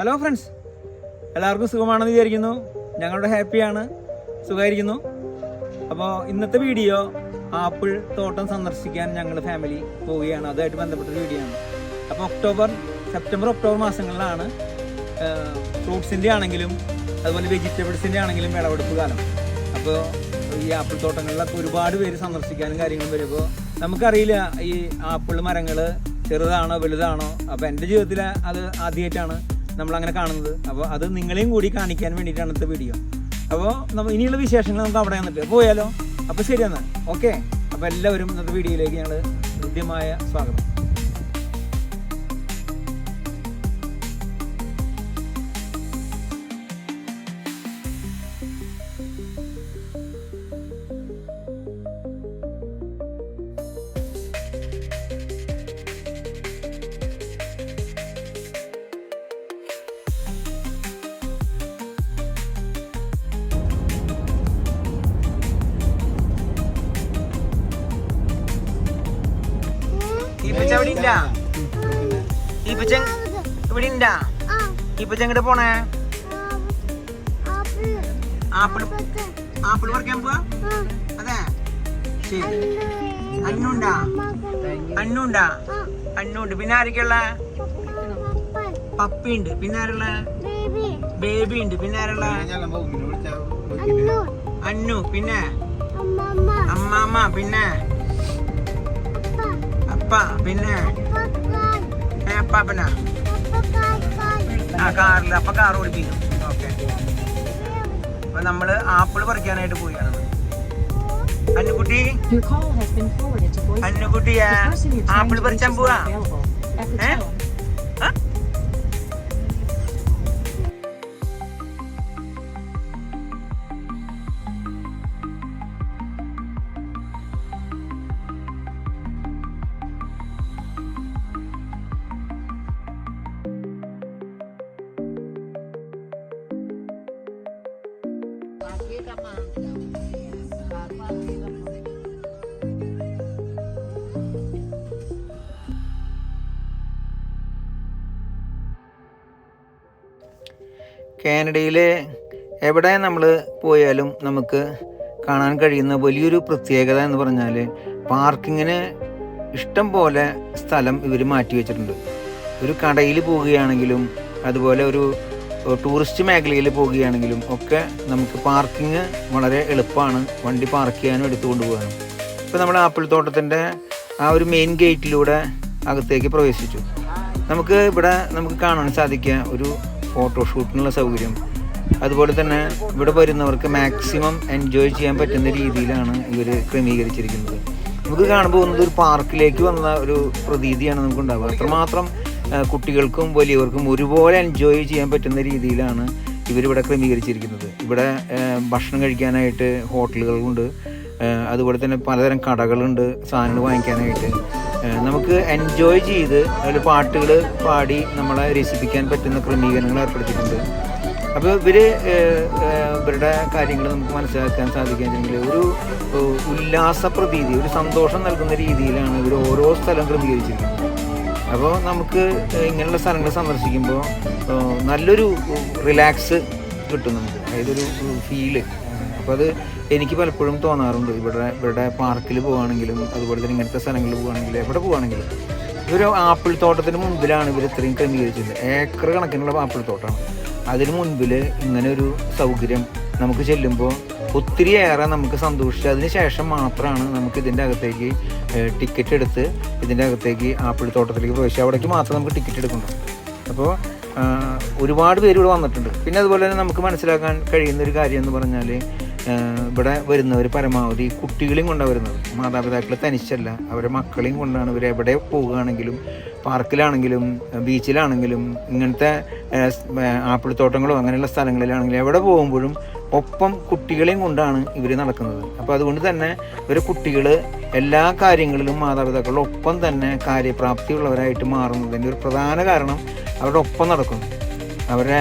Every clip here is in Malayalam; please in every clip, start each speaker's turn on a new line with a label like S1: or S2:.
S1: ഹലോ ഫ്രണ്ട്സ്, എല്ലാവർക്കും സുഖമാണെന്ന് വിചാരിക്കുന്നു. ഞങ്ങളുടെ ഹാപ്പിയാണ്, സുഖമായിരിക്കുന്നു. അപ്പോൾ ഇന്നത്തെ വീഡിയോ ആപ്പിൾ തോട്ടം സന്ദർശിക്കാൻ ഞങ്ങൾ ഫാമിലി പോവുകയാണ്. അതുമായിട്ട് ബന്ധപ്പെട്ടൊരു വീഡിയോ ആണ്. അപ്പോൾ സെപ്റ്റംബർ ഒക്ടോബർ മാസങ്ങളിലാണ് ഫ്രൂട്ട്സിൻ്റെ ആണെങ്കിലും അതുപോലെ വെജിറ്റബിൾസിൻ്റെ ആണെങ്കിലും വിളവെടുപ്പ് കാലം. അപ്പോൾ ഈ ആപ്പിൾ തോട്ടങ്ങളിലൊക്കെ ഒരുപാട് പേര് സന്ദർശിക്കാനും കാര്യങ്ങളും വരുമ്പോൾ നമുക്കറിയില്ല ഈ ആപ്പിൾ മരങ്ങൾ ചെറുതാണോ വലുതാണോ. അപ്പോൾ എൻ്റെ ജീവിതത്തിൽ അത് ആദ്യമായിട്ടാണ് നമ്മളങ്ങനെ കാണുന്നത്. അപ്പോൾ അത് നിങ്ങളെയും കൂടി കാണിക്കാൻ വേണ്ടിയിട്ടാണ് ഇന്നത്തെ വീഡിയോ. അപ്പോൾ ഇനിയുള്ള വിശേഷങ്ങൾ നമുക്ക് അവിടെ വന്നിട്ട് പോയാലോ? അപ്പോൾ ശരിയെന്നാൽ ഓക്കെ. അപ്പോൾ എല്ലാവരും ഇന്നത്തെ വീഡിയോയിലേക്ക് ഞങ്ങൾ ഹൃദ്യമായ സ്വാഗതം. ഇങ്ങോട്ട് പോണേ ആപ്പിൾ പറിക്കാൻ പോവാ. അതെ ശരി. അന്നുണ്ട്. പിന്നെ ആരൊക്കെയുള്ള? പപ്പിയുണ്ട്. പിന്നെ ആരുള്ള? ബേബി ഉണ്ട്. പിന്നെ ആരുള്ള? അന്നു. പിന്നെ അമ്മാമ്മ. പിന്നെ അപ്പ. പിന്നെ അപ്പാപ്പന. കാറിൽ. അപ്പൊ കാർ ഓടിപ്പിക്കും. ഓക്കെ. അപ്പൊ നമ്മള് ആപ്പിള് പറിക്കാനായിട്ട് പോവുകയാണ്. അന്നുകുട്ടിയാ ആപ്പിള് പറിച്ചാൻ പോവാ. കാനഡയിൽ എവിടെ നമ്മൾ പോയാലും നമുക്ക് കാണാൻ കഴിയുന്ന വലിയൊരു പ്രത്യേകത എന്ന് പറഞ്ഞാൽ പാർക്കിങ്ങിന് ഇഷ്ടം പോലെ സ്ഥലം ഇവർ മാറ്റി വെച്ചിട്ടുണ്ട്. ഒരു കടയിൽ പോവുകയാണെങ്കിലും അതുപോലെ ഒരു ടൂറിസ്റ്റ് മേഖലയിൽ പോവുകയാണെങ്കിലും ഒക്കെ നമുക്ക് പാർക്കിങ് വളരെ എളുപ്പമാണ്. വണ്ടി പാർക്ക് ചെയ്യാനും എടുത്തുകൊണ്ട് പോകാനും. ഇപ്പോൾ നമ്മൾ ആപ്പിൾ തോട്ടത്തിൻ്റെ ആ ഒരു മെയിൻ ഗേറ്റിലൂടെ അകത്തേക്ക് പ്രവേശിച്ചു. നമുക്ക് കാണാൻ സാധിക്കുക ഒരു ഫോട്ടോഷൂട്ടിനുള്ള സൗകര്യം. അതുപോലെ തന്നെ ഇവിടെ വരുന്നവർക്ക് മാക്സിമം എൻജോയ് ചെയ്യാൻ പറ്റുന്ന രീതിയിലാണ് ഇവർ ക്രമീകരിച്ചിരിക്കുന്നത്. നമുക്ക് കാണുമ്പോൾ ഒരു പാർക്കിലേക്ക് വന്ന ഒരു പ്രതീതിയാണ് നമുക്കുണ്ടാവുക. അത്രമാത്രം കുട്ടികൾക്കും വലിയവർക്കും ഒരുപോലെ എൻജോയ് ചെയ്യാൻ പറ്റുന്ന രീതിയിലാണ് ഇവരിവിടെ ക്രമീകരിച്ചിരിക്കുന്നത്. ഇവിടെ ഭക്ഷണം കഴിക്കാനായിട്ട് ഹോട്ടലുകളുണ്ട്. അതുപോലെ തന്നെ പലതരം കടകളുണ്ട് സാധനങ്ങൾ വാങ്ങിക്കാനായിട്ട്. നമുക്ക് എൻജോയ് ചെയ്ത് അതിൽ പാട്ടുകൾ പാടി നമ്മളെ രസിപ്പിക്കാൻ പറ്റുന്ന ക്രമീകരണങ്ങൾ ഏർപ്പെടുത്തിയിട്ടുണ്ട്. അപ്പോൾ ഇവരുടെ കാര്യങ്ങൾ നമുക്ക് മനസ്സിലാക്കാൻ സാധിക്കുകയാണെങ്കിൽ ഒരു ഉല്ലാസ പ്രതീതി, ഒരു സന്തോഷം നൽകുന്ന രീതിയിലാണ് ഇവർ ഓരോ സ്ഥലം ക്രമീകരിച്ചിരിക്കുന്നത്. അപ്പോൾ നമുക്ക് ഇങ്ങനെയുള്ള സ്ഥലങ്ങൾ സന്ദർശിക്കുമ്പോൾ നല്ലൊരു റിലാക്സ് കിട്ടും നമുക്ക്, അതായത് ഒരു ഫീല്. അപ്പോൾ അത് എനിക്ക് പലപ്പോഴും തോന്നാറുണ്ട്. ഇവരുടെ പാർക്കിൽ പോവുകയാണെങ്കിലും അതുപോലെ തന്നെ ഇങ്ങനത്തെ സ്ഥലങ്ങളിൽ പോവുകയാണെങ്കിലും എവിടെ പോവുകയാണെങ്കിലും ഇവർ ആപ്പിൾ തോട്ടത്തിന് മുൻപിലാണ് ഇവർ ഇത്രയും ക്രമീകരിച്ചത്. Acre കണക്കിനുള്ള apple തോട്ടമാണ്. അതിന് മുൻപിൽ ഇങ്ങനെ ഒരു സൗകര്യം നമുക്ക് ചെല്ലുമ്പോൾ ഒത്തിരിയേറെ നമുക്ക് സന്തോഷിച്ച് അതിന് ശേഷം മാത്രമാണ് നമുക്ക് ഇതിൻ്റെ അകത്തേക്ക് ടിക്കറ്റ് എടുത്ത് ഇതിൻ്റെ അകത്തേക്ക് ആപ്പിൾ തോട്ടത്തിലേക്ക് പ്രവേശിക്കുക. അവിടേക്ക് മാത്രം നമുക്ക് ടിക്കറ്റ് എടുക്കുന്നുണ്ട്. അപ്പോൾ ഒരുപാട് പേര് ഇവിടെ വന്നിട്ടുണ്ട്. പിന്നെ അതുപോലെ തന്നെ നമുക്ക് മനസ്സിലാക്കാൻ കഴിയുന്നൊരു കാര്യം എന്ന് പറഞ്ഞാൽ ഇവിടെ വരുന്നവർ പരമാവധി കുട്ടികളെയും കൊണ്ടാണ് വരുന്നത്. മാതാപിതാക്കൾ തനിച്ചല്ല, അവരുടെ മക്കളെയും കൊണ്ടാണ് ഇവർ എവിടെ പോവുകയാണെങ്കിലും, പാർക്കിലാണെങ്കിലും ബീച്ചിലാണെങ്കിലും ഇങ്ങനത്തെ ആപ്പിൾ തോട്ടങ്ങളോ അങ്ങനെയുള്ള സ്ഥലങ്ങളിലാണെങ്കിലും എവിടെ പോകുമ്പോഴും ഒപ്പം കുട്ടികളെയും കൊണ്ടാണ് ഇവർ നടക്കുന്നത്. അപ്പോൾ അതുകൊണ്ട് തന്നെ ഇവർ കുട്ടികൾ എല്ലാ കാര്യങ്ങളിലും മാതാപിതാക്കളുടെ ഒപ്പം തന്നെ കാര്യപ്രാപ്തിയുള്ളവരായിട്ട് മാറുന്നതിൻ്റെ ഒരു പ്രധാന കാരണം അവരുടെ ഒപ്പം നടക്കുന്നു, അവരുടെ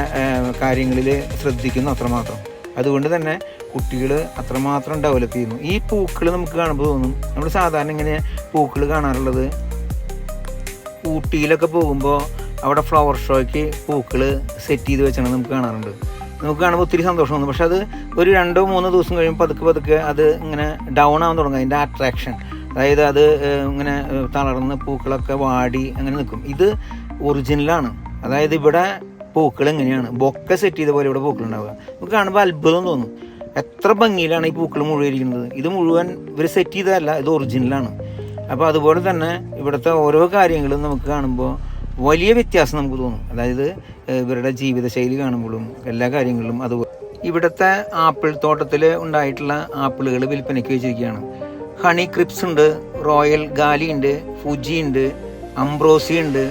S1: കാര്യങ്ങളിൽ ശ്രദ്ധിക്കുന്നു അത്രമാത്രം. അതുകൊണ്ട് തന്നെ കുട്ടികൾ അത്രമാത്രം ഡെവലപ്പ് ചെയ്യുന്നു. ഈ പൂക്കൾ നമുക്ക് കാണുമ്പോൾ തോന്നും, നമ്മൾ സാധാരണ ഇങ്ങനെ പൂക്കൾ കാണാറുള്ളത് ഊട്ടിയിലൊക്കെ പോകുമ്പോൾ അവിടെ ഫ്ലവർ ഷോയ്ക്ക് പൂക്കൾ സെറ്റ് ചെയ്ത് വെച്ചാണ് നമുക്ക് കാണാറുണ്ട്. നമുക്ക് കാണുമ്പോൾ ഒത്തിരി സന്തോഷം തോന്നും. പക്ഷെ അത് ഒരു 2-3 ദിവസം കഴിയുമ്പോൾ പതുക്കെ അത് ഇങ്ങനെ ഡൗൺ ആവാൻ തുടങ്ങും. അതിൻ്റെ അട്രാക്ഷൻ, അതായത് അത് ഇങ്ങനെ തളർന്ന് പൂക്കളൊക്കെ വാടി അങ്ങനെ നിൽക്കും. ഇത് ഒറിജിനലാണ്. അതായത് ഇവിടെ പൂക്കൾ എങ്ങനെയാണ് ബൊക്കെ സെറ്റ് ചെയ്ത പോലെ ഇവിടെ പൂക്കളുണ്ടാവുക. നമുക്ക് കാണുമ്പോൾ അത്ഭുതം തോന്നും. എത്ര ഭംഗിയിലാണ് ഈ പൂക്കൾ മുഴുവൻ ഇരിക്കുന്നത്. ഇത് മുഴുവൻ ഇവർ സെറ്റ് ചെയ്തതല്ല, ഇത് ഒറിജിനലാണ്. അപ്പോൾ അതുപോലെ തന്നെ ഇവിടുത്തെ ഓരോ കാര്യങ്ങളും നമുക്ക് കാണുമ്പോൾ വലിയ വ്യത്യാസം നമുക്ക് തോന്നും. അതായത് ഇവരുടെ ജീവിതശൈലി കാണുമ്പോഴും എല്ലാ കാര്യങ്ങളിലും. അതുപോലെ ഇവിടുത്തെ ആപ്പിൾ തോട്ടത്തിൽ ഉണ്ടായിട്ടുള്ള ആപ്പിളുകൾ വിൽപ്പനയ്ക്ക് വെച്ചിരിക്കുകയാണ്. ഹണി ക്രിപ്സ് ഉണ്ട്, റോയൽ ഗാലി ഉണ്ട്, ഫുജി ഉണ്ട്, അംബ്രോസി ഉണ്ട്,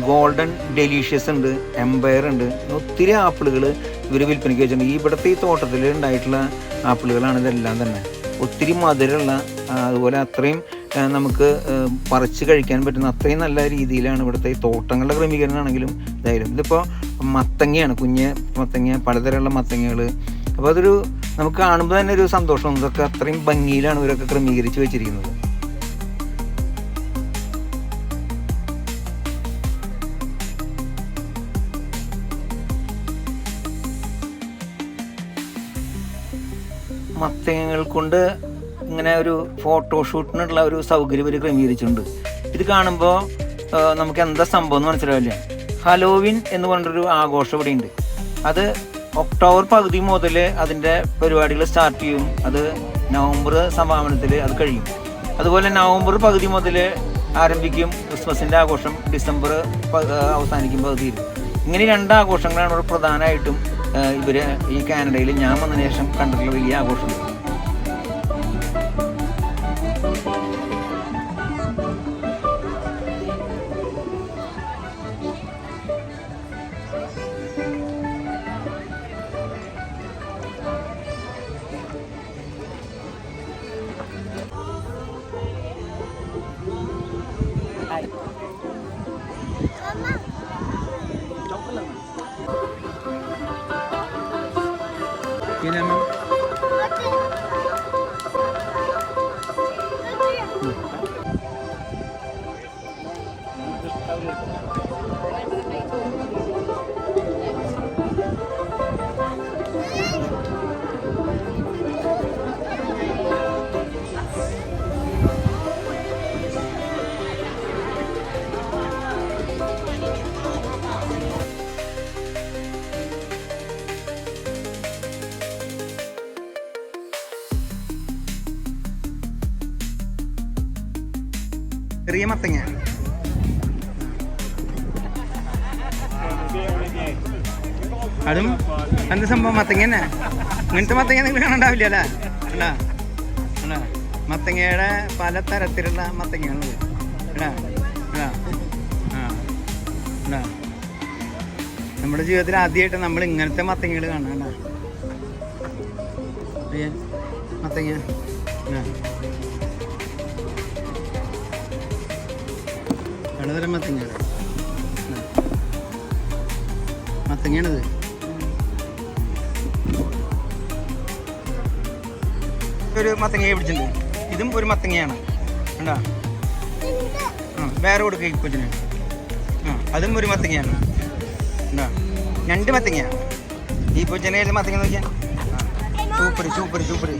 S1: ഗോൾഡൻ ഡെലീഷ്യസ് ഉണ്ട്, എംപയർ ഉണ്ട്. ഒത്തിരി ആപ്പിളുകൾ ഇവർ വിൽപ്പനയ്ക്ക് വെച്ചിട്ടുണ്ട്. ഇവിടുത്തെ ഈ തോട്ടത്തിൽ ഉണ്ടായിട്ടുള്ള ആപ്പിളുകളാണ് ഇതെല്ലാം തന്നെ. ഒത്തിരി മധുരമുള്ള, അതുപോലെ അത്രയും നമുക്ക് പറിച്ച് കഴിക്കാൻ പറ്റുന്ന അത്രയും നല്ല രീതിയിലാണ് ഇവിടുത്തെ ഈ തോട്ടങ്ങളുടെ ക്രമീകരണമാണെങ്കിലും ഇതായാലും. ഇതിപ്പോൾ മത്തങ്ങയാണ്, കുഞ്ഞ് മത്തങ്ങ, പലതരമുള്ള മത്തങ്ങകൾ. അപ്പോൾ അതൊരു നമുക്ക് കാണുമ്പോൾ തന്നെ ഒരു സന്തോഷം. ഇതൊക്കെ അത്രയും ഭംഗിയിലാണ് ഇവരൊക്കെ ക്രമീകരിച്ച് വെച്ചിരിക്കുന്നത്. മത്തങ്ങകൾ കൊണ്ട് ഇങ്ങനെ ഒരു ഫോട്ടോഷൂട്ടിനുള്ള ഒരു സൗകര്യം ഇവർ ക്രമീകരിച്ചിട്ടുണ്ട്. ഇത് കാണുമ്പോൾ നമുക്ക് എന്താ സംഭവം എന്ന് മനസ്സിലാവില്ല. ഹലോവിൻ എന്ന് പറഞ്ഞൊരു ആഘോഷം ഇവിടെ ഉണ്ട്. അത് ഒക്ടോബർ പകുതി മുതൽ അതിൻ്റെ പരിപാടികൾ സ്റ്റാർട്ട് ചെയ്യും. അത് നവംബർ സമാപനത്തിൽ അത് കഴിയും. അതുപോലെ നവംബർ പകുതി മുതൽ ആരംഭിക്കും ക്രിസ്മസിൻ്റെ ആഘോഷം, ഡിസംബർ അവസാനിക്കും പകുതിയിൽ. ഇങ്ങനെ 2 ആഘോഷങ്ങളാണ് ഇവിടെ പ്രധാനമായിട്ടും ഇവർ ഈ കാനഡയിൽ ഞാൻ വന്നതിന് ശേഷം കണ്ടിട്ടുള്ള വലിയ ആഘോഷം. ചെറിയ മത്തങ്ങ, അതും എന്ത് സംഭവം മത്തങ്ങ തന്നെ. ഇങ്ങനത്തെ മത്തങ്ങ നിങ്ങൾ കാണണ്ടാവില്ല അല്ലേ? അല്ല അല്ല, മത്തങ്ങയുടെ പല തരത്തിലുള്ള മത്തങ്ങയാണത്. അല്ല അല്ല ആ അല്ല, നമ്മുടെ ജീവിതത്തിൽ ആദ്യമായിട്ട് നമ്മൾ ഇങ്ങനത്തെ മത്തങ്ങകൾ കാണാം. മത്തങ്ങ പലതരം മത്തങ്ങയാണിത്. ഒരു മത്തങ്ങയെ പിടിച്ചിട്ടുണ്ട്. ഇതും ഒരു മത്തങ്ങയാണ്. കണ്ടാ? വേറെ കൊടുക്കുക ഈ കൊച്ചിന്. അതും ഒരു മത്തങ്ങയാണ്. കണ്ടാ? 2 മത്തങ്ങയാണ്. ഈ കൊച്ചിനെ ഏത് മത്തങ്ങ നോക്കിയാൽ സൂപ്പർ സൂപ്പർ സൂപ്പർ.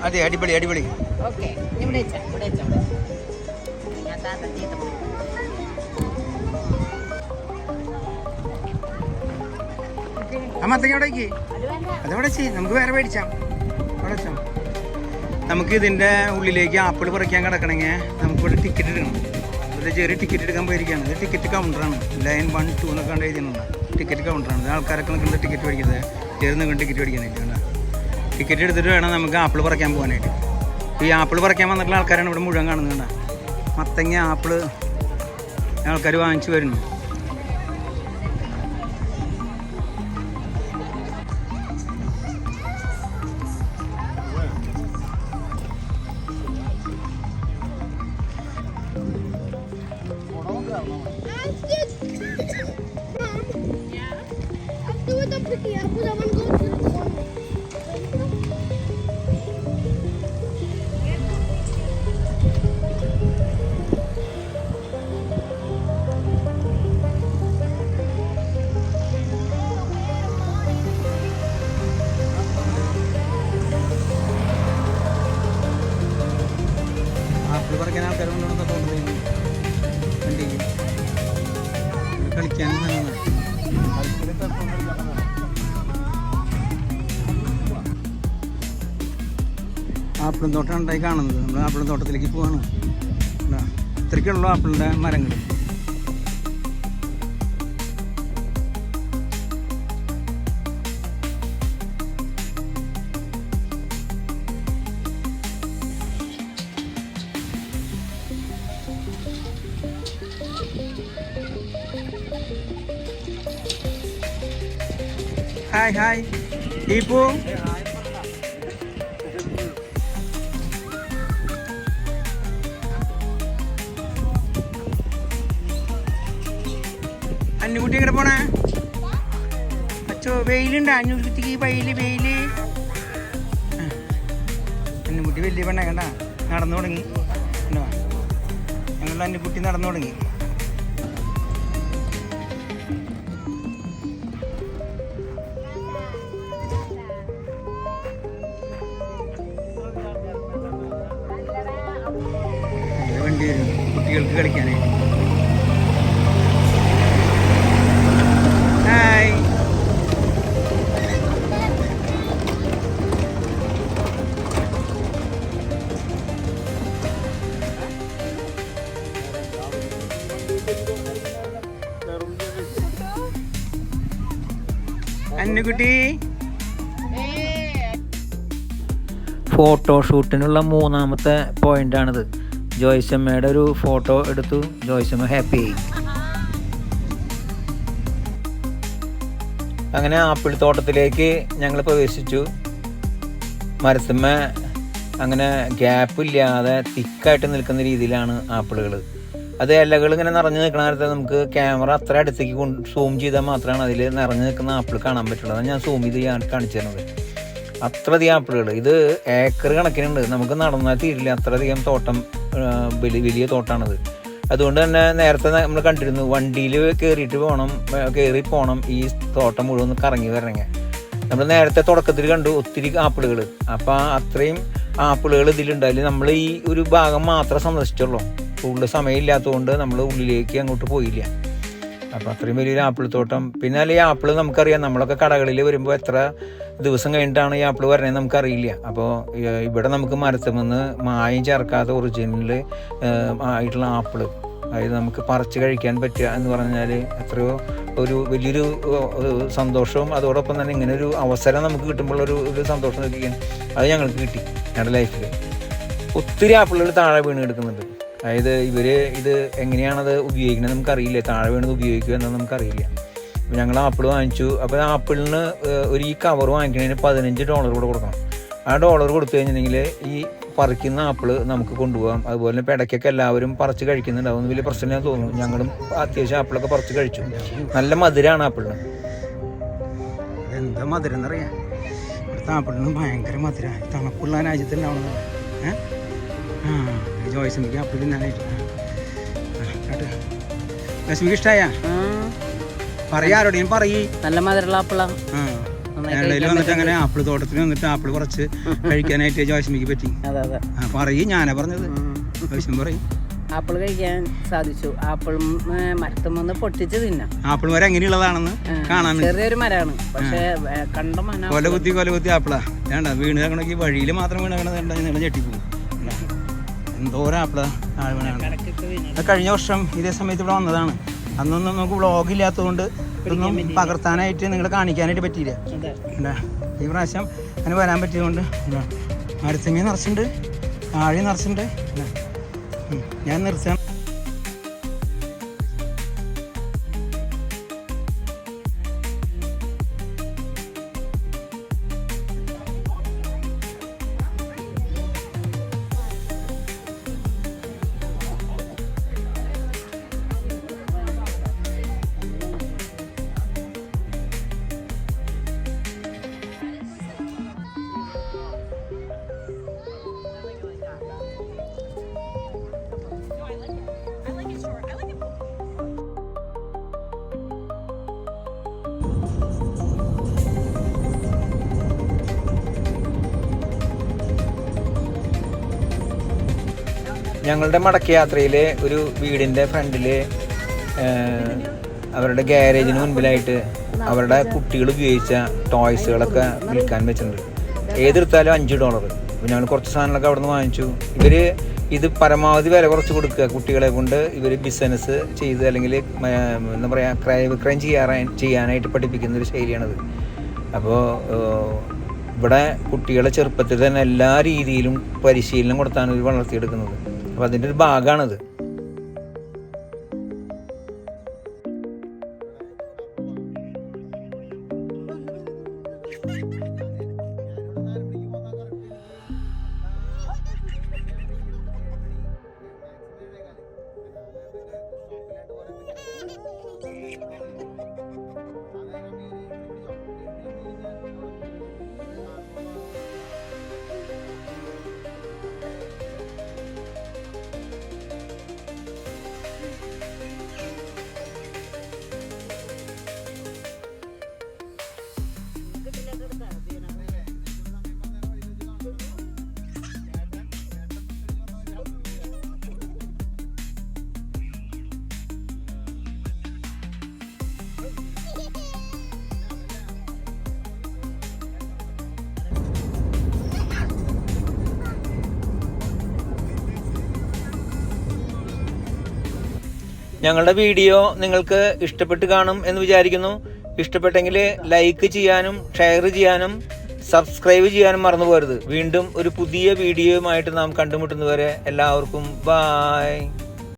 S1: അതെ, അടിപൊളി അടിപൊളി. ആ മത്തങ്ങ എവിടേക്ക്? അതെവിടെ നമുക്ക് വേറെ മേടിച്ചാം. അവിടെ വെച്ചാൽ നമുക്ക് ഇതിൻ്റെ ഉള്ളിലേക്ക് ആപ്പിൾ പറിക്കാൻ കിടക്കണമെങ്കിൽ നമുക്കിവിടെ ടിക്കറ്റ് എടുക്കണം. ഇവിടെ ചെറിയ ടിക്കറ്റ് എടുക്കാൻ പോയിരിക്കുകയാണ്. ഇത് ടിക്കറ്റ് കൗണ്ടറാണ്. ലൈൻ 1, 2 എന്നൊക്കെ കണ്ട് എഴുതിയിട്ടുണ്ട്. ടിക്കറ്റ് കൗണ്ടറാണ്. ആൾക്കാരൊക്കെ നിൽക്കുന്നത് ടിക്കറ്റ് മേടിക്കുന്നത്. ചേർന്ന് ടിക്കറ്റ് മേടിക്കുന്നില്ല. ടിക്കറ്റ് എടുത്തിട്ട് വേണം നമുക്ക് ആപ്പിൾ പറിക്കാൻ പോകാനായിട്ട്. ഈ ആപ്പിൾ പറിക്കാൻ വന്നിട്ടുള്ള ആൾക്കാരാണ് ഇവിടെ മുഴുവൻ കാണുന്നുണ്ട്. മത്തങ്ങ ആപ്പിള് ആൾക്കാർ വാങ്ങിച്ചു വരുന്നു.
S2: കളിക്കാൻ ആപ്പിളും തോട്ടം ഉണ്ടായി കാണുന്നത്. നമ്മൾ ആപ്പിളും തോട്ടത്തിലേക്ക് പോവാണ്. ഇത്രയ്ക്കുള്ളൂ ആപ്പിളിൻ്റെ മരങ്ങൾ. Hi hi Deepu. അന്നുകുട്ടി എങ്ങനെ പോണേ? അച്ചോ വെയിലുണ്ട്. അന്നുകുട്ടിക്ക് വെയില്. അന്നുകുട്ടി വലിയ പെണ്ണ കണ്ട നടന്നു തുടങ്ങി. ഞങ്ങളുടെ അന്നുകുട്ടി നടന്നു തുടങ്ങി. വണ്ടി വരും കുട്ടികൾക്ക് കളിക്കാനായിട്ട്. ഹായ്. അന്നുകുട്ടി.
S1: ഫോട്ടോഷൂട്ടിനുള്ള 3ാമത്തെ പോയിൻ്റാണിത്. ജോയ്സമ്മയുടെ ഒരു ഫോട്ടോ എടുത്തു. ജോയ്സമ്മ ഹാപ്പിയായി. അങ്ങനെ ആപ്പിൾ തോട്ടത്തിലേക്ക് ഞങ്ങൾ പ്രവേശിച്ചു. മരത്തുമ്മ അങ്ങനെ ഗ്യാപ്പില്ലാതെ തിക്കായിട്ട് നിൽക്കുന്ന രീതിയിലാണ് ആപ്പിളുകൾ. അത് ഇലകൾ ഇങ്ങനെ നിറഞ്ഞു നിൽക്കുന്ന നേരത്തെ നമുക്ക് ക്യാമറ അത്ര അടുത്തേക്ക് സൂം ചെയ്താൽ മാത്രമാണ് അതിൽ നിറഞ്ഞു നിൽക്കുന്ന ആപ്പിൾ കാണാൻ പറ്റുള്ളൂ. അതാണ് ഞാൻ സൂം ചെയ്ത് കാണിച്ചു തരുന്നത്. അത്രയധികം ആപ്പിളുകൾ. ഇത് ഏക്കർ കണക്കിനുണ്ട്. നമുക്ക് നടന്നാൽ തീരില്ല, അത്രയധികം തോട്ടം. വലിയ തോട്ടമാണത്. അതുകൊണ്ട് തന്നെ നേരത്തെ നമ്മൾ കണ്ടിരുന്നു, വണ്ടിയിൽ കയറി പോകണം ഈ തോട്ടം മുഴുവൻ കറങ്ങി വരണമെങ്കിൽ. നമ്മൾ നേരത്തെ തുടക്കത്തിൽ കണ്ടു ഒത്തിരി ആപ്പിളുകൾ. അപ്പോൾ അത്രയും ആപ്പിളുകൾ ഇതിലുണ്ട്. അതിൽ നമ്മൾ ഈ ഒരു ഭാഗം മാത്രമേ സന്ദർശിച്ചുള്ളൂ. കൂടുതൽ സമയമില്ലാത്തതുകൊണ്ട് നമ്മൾ ഉള്ളിലേക്ക് അങ്ങോട്ട് പോയില്ല. അപ്പോൾ അത്രയും വലിയൊരു ആപ്പിൾ തോട്ടം. പിന്നെ ഈ ആപ്പിൾ നമുക്കറിയാം, നമ്മളൊക്കെ കടകളിൽ വരുമ്പോൾ എത്ര ദിവസം കഴിഞ്ഞിട്ടാണ് ഈ ആപ്പിൾ വരണേന്ന് നമുക്കറിയില്ല. അപ്പോൾ ഇവിടെ നമുക്ക് മരത്തുമെന്ന് മായം ചേർക്കാത്ത ഒറിജിനൽ ആയിട്ടുള്ള ആപ്പിൾ, അതായത് നമുക്ക് പറിച്ച് കഴിക്കാൻ പറ്റുക എന്ന് പറഞ്ഞാൽ എത്രയോ ഒരു വലിയൊരു സന്തോഷവും അതോടൊപ്പം തന്നെ ഇങ്ങനെ ഒരു അവസരം നമുക്ക് കിട്ടുമ്പോൾ ഒരു സന്തോഷം നോക്കിക്കാൻ അത് ഞങ്ങൾക്ക് കിട്ടി. ഞങ്ങളുടെ ലൈഫിൽ ഒത്തിരി ആപ്പിളുകൾ താഴെ വീണ് കിടക്കുന്നുണ്ട്. അതായത് ഇത് എങ്ങനെയാണത് ഉപയോഗിക്കുന്നത് നമുക്കറിയില്ല. താഴെ വീണത് ഉപയോഗിക്കുക എന്നത് നമുക്കറിയില്ല. അപ്പോൾ ഞങ്ങൾ ആപ്പിൾ വാങ്ങിച്ചു. അപ്പോൾ ആപ്പിളിന് ഈ കവർ വാങ്ങിക്കുന്നതിന് $15 കൂടെ കൊടുക്കണം. ആ $15 കൊടുത്തു കഴിഞ്ഞിട്ടുണ്ടെങ്കിൽ ഈ പറിക്കുന്ന ആപ്പിൾ നമുക്ക് കൊണ്ടുപോകാം. അതുപോലെ തന്നെ ഇടയ്ക്കൊക്കെ എല്ലാവരും പറിച്ച് കഴിക്കുന്നുണ്ടാവും. വലിയ പ്രശ്നം തോന്നുന്നു. ഞങ്ങളും അത്യാവശ്യം ആപ്പിളൊക്കെ പറിച്ച് കഴിച്ചു. നല്ല മധുരമാണ് ആപ്പിളിന്.
S2: എന്താ മധുരം എന്നറിയാം. ഇവിടുത്തെ ആപ്പിളിന് ഭയങ്കര മധുരമാണ്. തണുപ്പുള്ള രാജ്യത്തുണ്ടാവുന്നത്. ജോയ്സമ്മക്ക് ആപ്പിൾ തിന്നാനായിട്ട്. ലക്ഷ്മിക്ക് ഇഷ്ടമായ പറയാരോടെയും പറയ്. നല്ല മധുരമുള്ള ആപ്പിളാണ്. വന്നിട്ട് അങ്ങനെ ആപ്പിൾ തോട്ടത്തിൽ വന്നിട്ട് ആപ്പിൾ കുറച്ച് കഴിക്കാനായിട്ട് ജോയ്സമ്മക്ക് പറ്റി. പറയും, ഞാനാ പറഞ്ഞത്. ജോയ്സം പറയും. ആപ്പിൾ കഴിക്കാൻ സാധിച്ചു. ആപ്പിൾ മരത്തുമെന്ന് പൊട്ടിച്ച് തിന്നാം. ആപ്പിൾ മരം എങ്ങനെയുള്ളതാണെന്ന് കാണാൻ ചെറിയൊരു മരമാണ്, പക്ഷെ കണ്ട കൊല കുത്തി ആപ്പിളാ. വേണ്ട വീണ് കിടക്കണമെങ്കിൽ വഴിയിൽ മാത്രം വീണ് കിടന്ന ഞെട്ടിപ്പോകും. എന്തോരം ആപ്പിളാ താഴ്വണയാണ്. കഴിഞ്ഞ വർഷം ഇതേ സമയത്ത് ഇവിടെ വന്നതാണ്. അന്നൊന്നും നമുക്ക് വ്ളോഗില്ലാത്തതുകൊണ്ട് ഇതൊന്നും പകർത്താനായിട്ട് നിങ്ങളെ കാണിക്കാനായിട്ട് പറ്റിയില്ല. ഈ പ്രാവശ്യം അങ്ങനെ വരാൻ പറ്റിയതുകൊണ്ട് മരത്തുമ്മ നിറച്ചിട്ടുണ്ട്, താഴെ നിറച്ചിട്ടുണ്ട്. ഞാൻ നിർത്താം. ഞങ്ങളുടെ മടക്കയാത്രയിൽ ഒരു വീടിൻ്റെ ഫ്രണ്ടിൽ
S1: അവരുടെ ഗ്യാരേജിന് മുൻപിലായിട്ട് അവരുടെ കുട്ടികൾ ഉപയോഗിച്ച ടോയ്സുകളൊക്കെ വിൽക്കാൻ വെച്ചിട്ടുണ്ട്. ഏതെടുത്താലും $5. അപ്പോൾ ഞങ്ങൾ കുറച്ച് സാധനങ്ങളൊക്കെ അവിടെ നിന്ന് വാങ്ങിച്ചു. ഇവർ ഇത് പരമാവധി വില കുറച്ച് കൊടുക്കുക. കുട്ടികളെ കൊണ്ട് ഇവർ ബിസിനസ് ചെയ്ത് അല്ലെങ്കിൽ എന്താ പറയുക ക്രയവിക്രയം ചെയ്യാനായിട്ട് പഠിപ്പിക്കുന്ന ഒരു ശൈലിയാണത്. അപ്പോൾ ഇവിടെ കുട്ടികളെ ചെറുപ്പത്തിൽ തന്നെ എല്ലാ രീതിയിലും പരിശീലനം കൊടുത്താണ് ഇവർ വളർത്തിയെടുക്കുന്നത്. അപ്പോൾ അതിൻ്റെ ഒരു ഭാഗമാണത്. ഞങ്ങളുടെ വീഡിയോ നിങ്ങൾക്ക് ഇഷ്ടപ്പെട്ട് കാണും എന്ന് വിചാരിക്കുന്നു. ഇഷ്ടപ്പെട്ടെങ്കിൽ ലൈക്ക് ചെയ്യാനും ഷെയർ ചെയ്യാനും സബ്സ്ക്രൈബ് ചെയ്യാനും മറന്നു പോകരുത്. വീണ്ടും ഒരു പുതിയ വീഡിയോയുമായിട്ട് നാം കണ്ടുമുട്ടുന്നവരെ എല്ലാവർക്കും ബായ്.